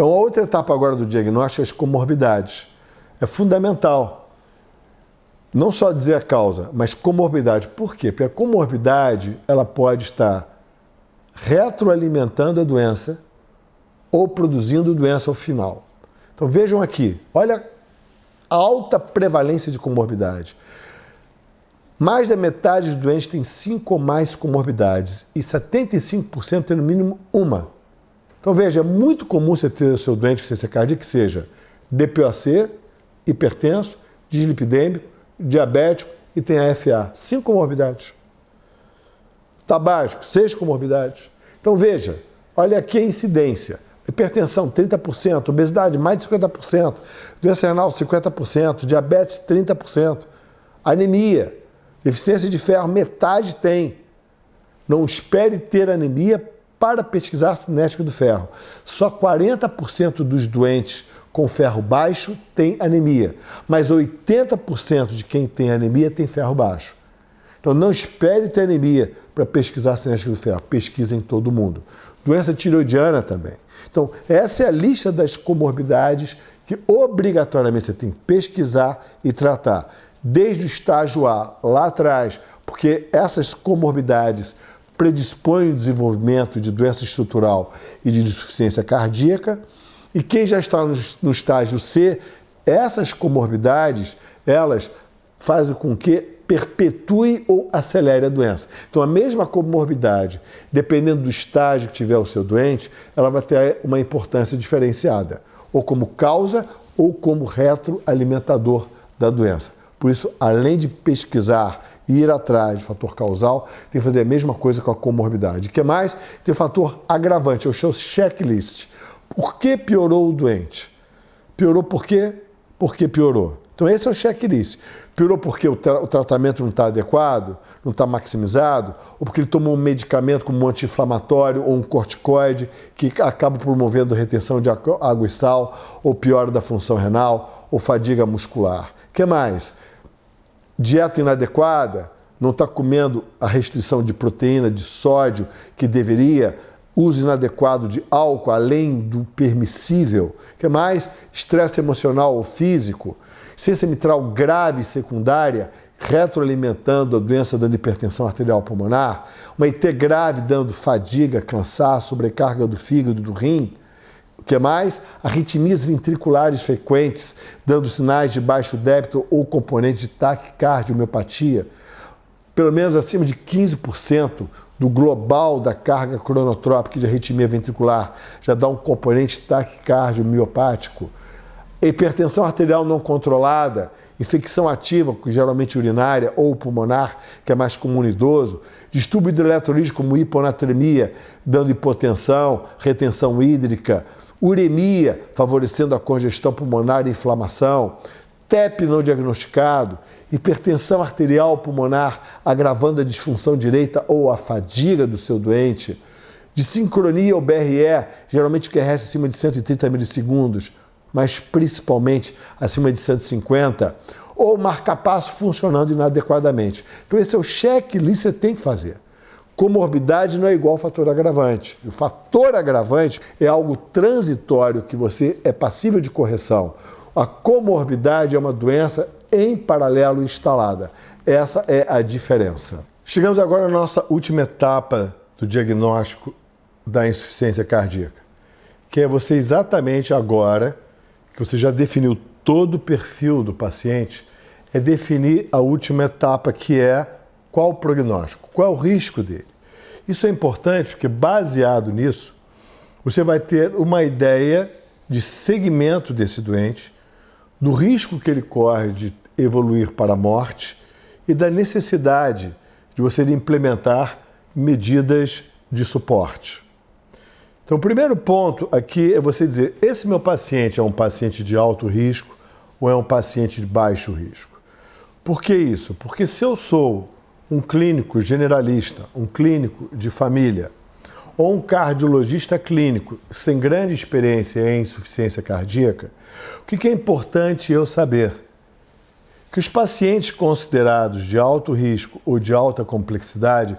Então, a outra etapa agora do diagnóstico é as comorbidades. É fundamental não só dizer a causa, mas comorbidade. Por quê? Porque a comorbidade ela pode estar retroalimentando a doença ou produzindo doença ao final. Então, vejam aqui, olha a alta prevalência de comorbidade. Mais da metade dos doentes tem 5 ou mais comorbidades e 75% tem no mínimo uma. Então veja, é muito comum você ter o seu doente com insuficiência cardíaca que seja DPOC, hipertenso, dislipidêmico, diabético e tem AFA. 5 comorbidades. Tabágico, 6 comorbidades. Então veja, olha aqui a incidência. Hipertensão, 30%, obesidade, mais de 50%, doença renal, 50%, diabetes, 30%, anemia, deficiência de ferro, metade tem. Não espere ter anemia para pesquisar a cinética do ferro. Só 40% dos doentes com ferro baixo tem anemia, mas 80% de quem tem anemia tem ferro baixo. Então não espere ter anemia para pesquisar a cinética do ferro, pesquisa em todo mundo. Doença tiroidiana também. Então essa é a lista das comorbidades que obrigatoriamente você tem que pesquisar e tratar. Desde o estágio A, lá atrás, porque essas comorbidades predispõem o desenvolvimento de doença estrutural e de insuficiência cardíaca. E quem já está no estágio C, essas comorbidades, elas fazem com que perpetue ou acelere a doença. Então, a mesma comorbidade, dependendo do estágio que tiver o seu doente, ela vai ter uma importância diferenciada, ou como causa ou como retroalimentador da doença. Por isso, além de pesquisar e ir atrás de fator causal, tem que fazer a mesma coisa com a comorbidade. O que mais? Tem o fator agravante, é o seu checklist. Por que piorou o doente? Piorou por quê? Por que piorou? Então esse é o checklist. Piorou porque o tratamento não está adequado, não está maximizado, ou porque ele tomou um medicamento como um anti-inflamatório ou um corticoide que acaba promovendo retenção de água e sal, ou piora da função renal, ou fadiga muscular. O que mais? Dieta inadequada, não está comendo a restrição de proteína, de sódio que deveria, uso inadequado de álcool além do permissível. O que mais? Estresse emocional ou físico, insuficiência mitral grave secundária, retroalimentando a doença dando hipertensão arterial pulmonar, uma IT grave dando fadiga, cansaço, sobrecarga do fígado, do rim. O que mais? Arritmias ventriculares frequentes, dando sinais de baixo débito ou componente de taquicardia, miopatia. Pelo menos acima de 15% do global da carga cronotrópica de arritmia ventricular já dá um componente taquicardio miopático. Hipertensão arterial não controlada, infecção ativa, geralmente urinária ou pulmonar, que é mais comum no idoso, distúrbio hidroeletrolítico como hiponatremia, dando hipotensão, retenção hídrica, uremia, favorecendo a congestão pulmonar e inflamação, TEP não diagnosticado, hipertensão arterial pulmonar, agravando a disfunção direita ou a fadiga do seu doente, dissincronia ou BRE, geralmente o QRS acima de 130 milissegundos, mas principalmente acima de 150, ou marca-passo funcionando inadequadamente. Então esse é o checklist que você tem que fazer. Comorbidade não é igual ao fator agravante. O fator agravante é algo transitório que você é passível de correção. A comorbidade é uma doença em paralelo instalada. Essa é a diferença. Chegamos agora à nossa última etapa do diagnóstico da insuficiência cardíaca, que é você exatamente agora, que você já definiu todo o perfil do paciente, é definir a última etapa, que é qual o prognóstico, qual é o risco dele. Isso é importante porque, baseado nisso, você vai ter uma ideia de segmento desse doente, do risco que ele corre de evoluir para a morte e da necessidade de você implementar medidas de suporte. Então, o primeiro ponto aqui é você dizer, esse meu paciente é um paciente de alto risco ou é um paciente de baixo risco? Por que isso? Porque se eu sou um clínico generalista, um clínico de família, ou um cardiologista clínico sem grande experiência em insuficiência cardíaca, o que é importante eu saber? Que os pacientes considerados de alto risco ou de alta complexidade,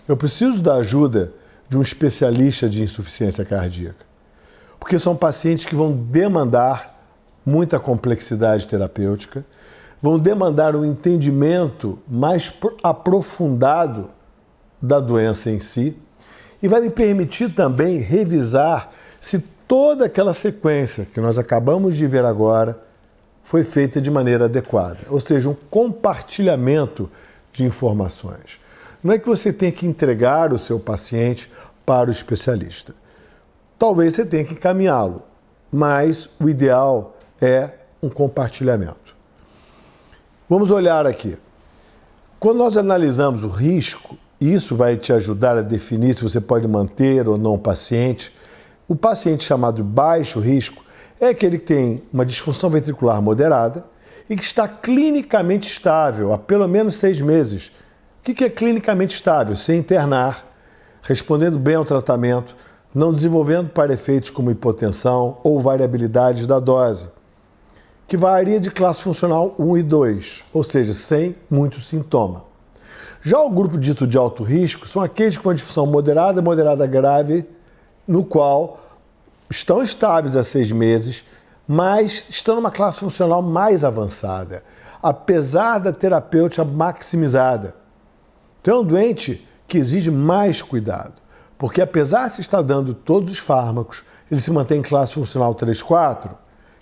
eu preciso da ajuda de um especialista de insuficiência cardíaca. porque são pacientes que vão demandar muita complexidade terapêutica, vão demandar um entendimento mais aprofundado da doença em si e vai me permitir também revisar se toda aquela sequência que nós acabamos de ver agora foi feita de maneira adequada, ou seja, um compartilhamento de informações. Não é que você tenha que entregar o seu paciente para o especialista. Talvez você tenha que encaminhá-lo, mas o ideal é um compartilhamento. Vamos olhar aqui. Quando nós analisamos o risco, isso vai te ajudar a definir se você pode manter ou não o paciente. O paciente chamado baixo risco é aquele que tem uma disfunção ventricular moderada e que está clinicamente estável há pelo menos 6 meses. O que é clinicamente estável? Sem internar, respondendo bem ao tratamento, não desenvolvendo para efeitos como hipotensão ou variabilidades da dose, que varia de classe funcional 1 e 2, ou seja, sem muito sintoma. Já o grupo dito de alto risco são aqueles com uma disfunção moderada, moderada grave, no qual estão estáveis há 6 meses, mas estão numa classe funcional mais avançada, apesar da terapêutica maximizada. Então é um doente que exige mais cuidado, porque apesar de se estar dando todos os fármacos, ele se mantém em classe funcional 3, 4. O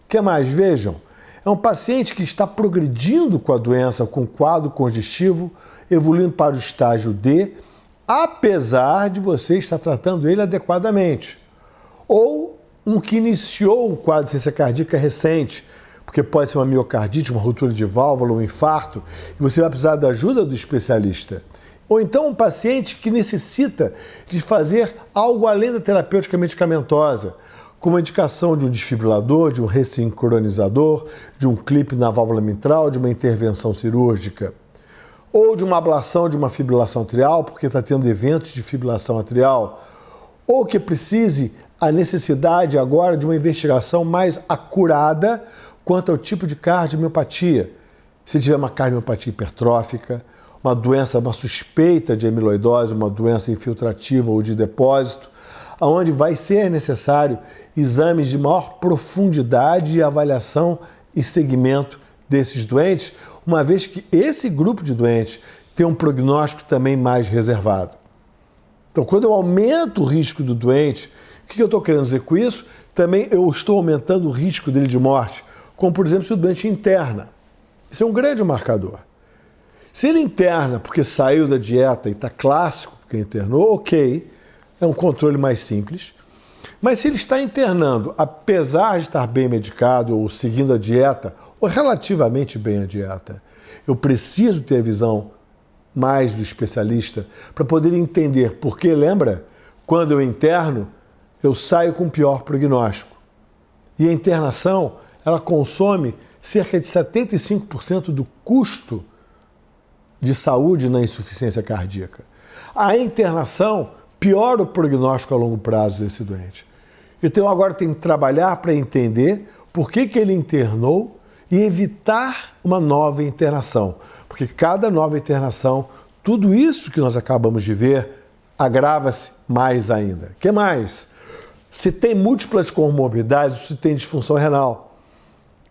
que mais? Vejam, é um paciente que está progredindo com a doença, com quadro congestivo, evoluindo para o estágio D, apesar de você estar tratando ele adequadamente. Ou um que iniciou um quadro de insuficiência cardíaca recente, porque pode ser uma miocardite, uma ruptura de válvula, um infarto, e você vai precisar da ajuda do especialista. Ou então um paciente que necessita de fazer algo além da terapêutica medicamentosa, como a indicação de um desfibrilador, de um ressincronizador, de um clipe na válvula mitral, de uma intervenção cirúrgica, ou de uma ablação de uma fibrilação atrial, porque está tendo eventos de fibrilação atrial, ou que precise a necessidade agora de uma investigação mais acurada quanto ao tipo de cardiomiopatia. Se tiver uma cardiomiopatia hipertrófica, uma doença, uma suspeita de amiloidose, uma doença infiltrativa ou de depósito, onde vai ser necessário exames de maior profundidade e avaliação e segmento desses doentes, uma vez que esse grupo de doentes tem um prognóstico também mais reservado. Então, quando eu aumento o risco do doente, o que eu estou querendo dizer com isso? Também eu estou aumentando o risco dele de morte, como, por exemplo, se o doente interna. Isso é um grande marcador. Se ele interna porque saiu da dieta e está clássico porque internou, ok, é um controle mais simples. Mas se ele está internando, apesar de estar bem medicado ou seguindo a dieta, ou relativamente bem a dieta, eu preciso ter a visão mais do especialista para poder entender, porque lembra, quando eu interno, eu saio com pior prognóstico. E a internação, ela consome cerca de 75% do custo de saúde na insuficiência cardíaca. A internação piora o prognóstico a longo prazo desse doente. Então agora tem que trabalhar para entender por que ele internou e evitar uma nova internação. Porque cada nova internação, tudo isso que nós acabamos de ver, agrava-se mais ainda. O que mais? Se tem múltiplas comorbidades, se tem disfunção renal.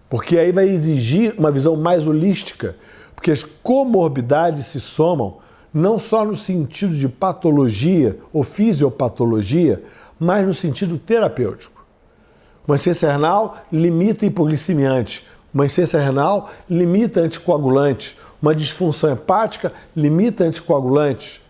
Porque aí vai exigir uma visão mais holística, porque as comorbidades se somam não só no sentido de patologia ou fisiopatologia, mas no sentido terapêutico. Uma insuficiência renal limita hipoglicemiante, uma insuficiência renal limita anticoagulantes, uma disfunção hepática limita anticoagulantes.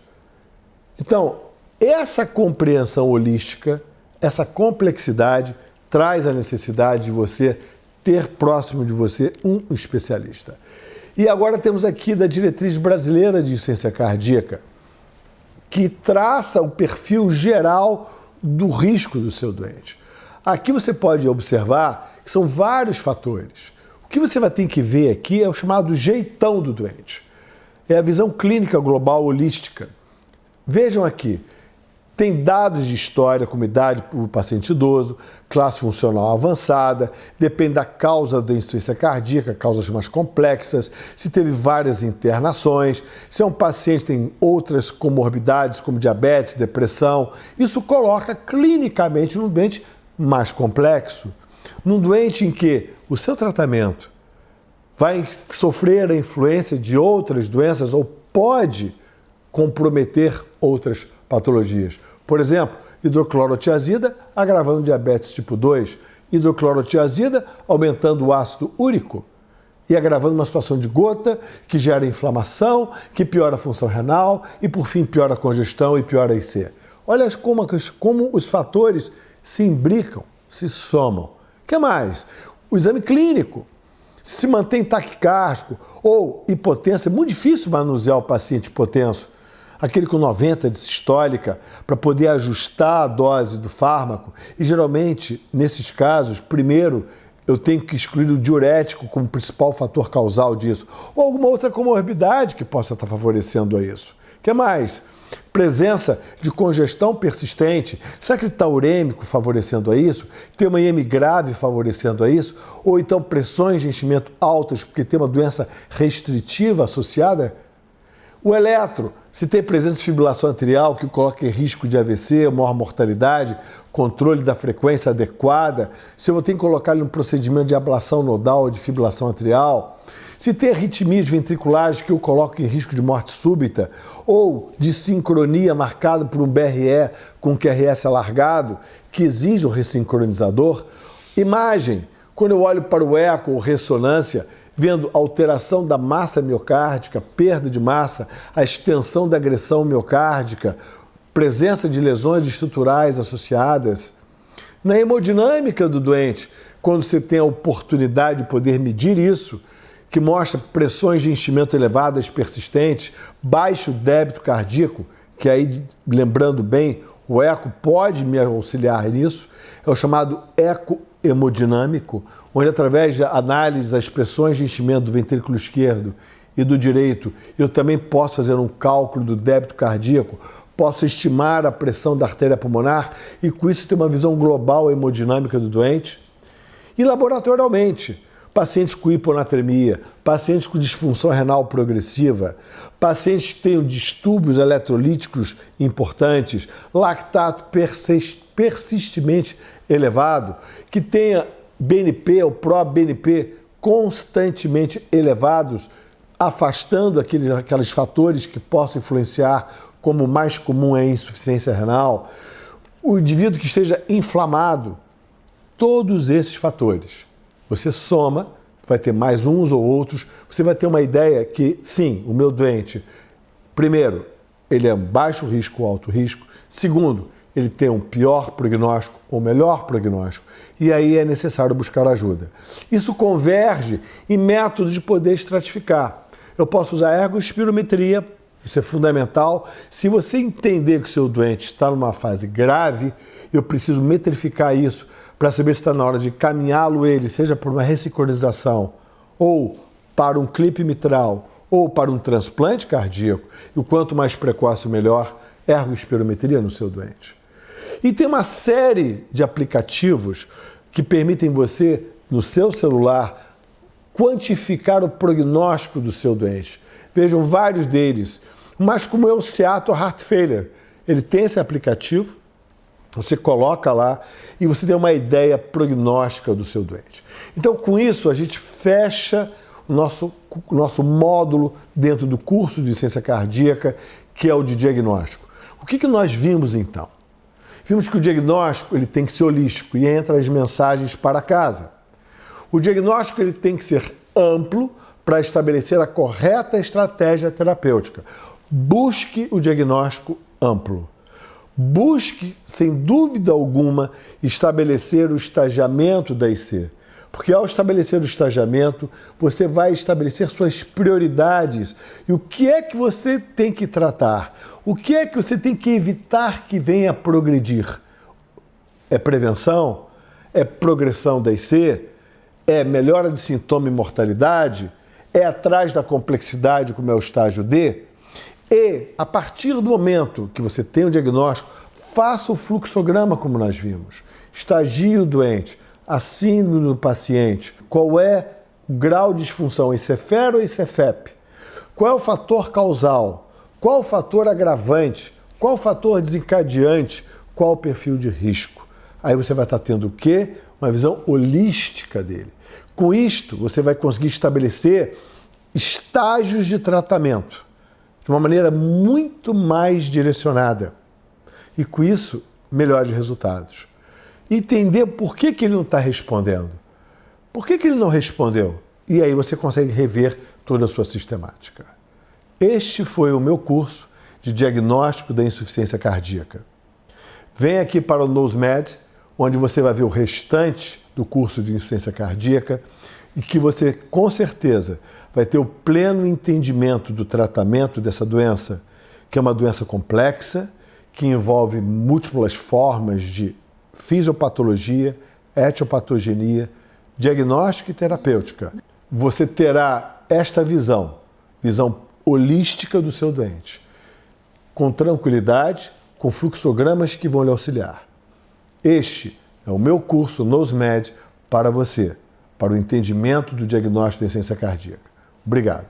Então, essa compreensão holística, essa complexidade, traz a necessidade de você ter próximo de você um especialista. E agora temos aqui da Diretriz Brasileira de Insuficiência Cardíaca, que traça o perfil geral do risco do seu doente. Aqui você pode observar que são vários fatores. O que você vai ter que ver aqui é o chamado jeitão do doente. É a visão clínica global holística. Vejam aqui, tem dados de história, como idade do paciente idoso, classe funcional avançada, depende da causa da insuficiência cardíaca, causas mais complexas, se teve várias internações, se é um paciente que tem outras comorbidades, como diabetes, depressão. Isso coloca clinicamente no doente mais complexo, num doente em que o seu tratamento vai sofrer a influência de outras doenças ou pode comprometer outras patologias. Por exemplo, hidroclorotiazida agravando diabetes tipo 2, hidroclorotiazida aumentando o ácido úrico e agravando uma situação de gota que gera inflamação, que piora a função renal e, por fim, piora a congestão e piora a IC. Olha como os fatores se imbricam, se somam. O que mais? O exame clínico. Se mantém taquicárdico ou hipotensão, é muito difícil manusear o paciente hipotenso, aquele com 90 de sistólica, para poder ajustar a dose do fármaco. E geralmente, nesses casos, primeiro eu tenho que excluir o diurético como principal fator causal disso, ou alguma outra comorbidade que possa estar favorecendo a isso. O que mais? Presença de congestão persistente, será que ele está urêmico favorecendo a isso? Tem uma IM grave favorecendo a isso? Ou então pressões de enchimento altas porque tem uma doença restritiva associada? O eletro, se tem presença de fibrilação atrial que coloca em risco de AVC, maior mortalidade, controle da frequência adequada, se eu vou ter que colocar ele no procedimento de ablação nodal ou de fibrilação atrial, se tem arritmias ventriculares que eu coloco em risco de morte súbita, ou de sincronia marcada por um BRE com QRS alargado, que exige um ressincronizador. Imagem, quando eu olho para o eco ou ressonância, vendo alteração da massa miocárdica, perda de massa, a extensão da agressão miocárdica, presença de lesões estruturais associadas. Na hemodinâmica do doente, quando você tem a oportunidade de poder medir isso, que mostra pressões de enchimento elevadas persistentes, baixo débito cardíaco, que aí, lembrando bem, o eco pode me auxiliar nisso, é o chamado eco hemodinâmico, onde através da análise das pressões de enchimento do ventrículo esquerdo e do direito, eu também posso fazer um cálculo do débito cardíaco, posso estimar a pressão da artéria pulmonar e com isso ter uma visão global hemodinâmica do doente. E laboratorialmente, pacientes com hiponatremia, pacientes com disfunção renal progressiva, pacientes que tenham distúrbios eletrolíticos importantes, lactato persistentemente elevado, que tenha BNP ou pró-BNP constantemente elevados, afastando aqueles fatores que possam influenciar, como o mais comum é a insuficiência renal, o indivíduo que esteja inflamado, todos esses fatores. Você soma, vai ter mais uns ou outros, você vai ter uma ideia que, sim, o meu doente, primeiro, ele é baixo risco ou alto risco, segundo, ele tem um pior prognóstico ou melhor prognóstico, e aí é necessário buscar ajuda. Isso converge em métodos de poder estratificar. Eu posso usar ergospirometria, isso é fundamental. Se você entender que o seu doente está numa fase grave, eu preciso metrificar isso para saber se está na hora de caminhá-lo ele, seja por uma ressincronização, ou para um clipe mitral, ou para um transplante cardíaco, e o quanto mais precoce, melhor, ergospirometria no seu doente. E tem uma série de aplicativos que permitem você, no seu celular, quantificar o prognóstico do seu doente. Vejam vários deles, mas como é o Seattle Heart Failure, ele tem esse aplicativo, você coloca lá e você tem uma ideia prognóstica do seu doente. Então, com isso, a gente fecha o nosso módulo dentro do curso de ciência cardíaca, que é o de diagnóstico. O que nós vimos, então? Vimos que o diagnóstico ele tem que ser holístico e entra as mensagens para casa. O diagnóstico ele tem que ser amplo para estabelecer a correta estratégia terapêutica. Busque o diagnóstico amplo. Busque, sem dúvida alguma, estabelecer o estagiamento da IC. Porque ao estabelecer o estagiamento, você vai estabelecer suas prioridades. E o que é que você tem que tratar? O que é que você tem que evitar que venha a progredir? É prevenção? É progressão da IC? É melhora de sintoma e mortalidade? É atrás da complexidade, como é o estágio D? E, a partir do momento que você tem o diagnóstico, faça o fluxograma, como nós vimos. Estagie o doente, a síndrome do paciente, qual é o grau de disfunção, ICFER ou ICFEP? Qual é o fator causal? Qual o fator agravante? Qual o fator desencadeante? Qual o perfil de risco? Aí você vai estar tendo o quê? Uma visão holística dele. Com isto, você vai conseguir estabelecer estágios de tratamento de uma maneira muito mais direcionada. E com isso, melhores resultados. Entender por que ele não está respondendo. Por que ele não respondeu? E aí você consegue rever toda a sua sistemática. Este foi o meu curso de diagnóstico da insuficiência cardíaca. Vem aqui para o NOSMED, onde você vai ver o restante do curso de insuficiência cardíaca e que você, com certeza, vai ter o pleno entendimento do tratamento dessa doença, que é uma doença complexa, que envolve múltiplas formas de fisiopatologia, etiopatogenia, diagnóstica e terapêutica. Você terá esta visão holística do seu doente, com tranquilidade, com fluxogramas que vão lhe auxiliar. Este é o meu curso NOSMED para você, para o entendimento do diagnóstico da insuficiência cardíaca. Obrigado.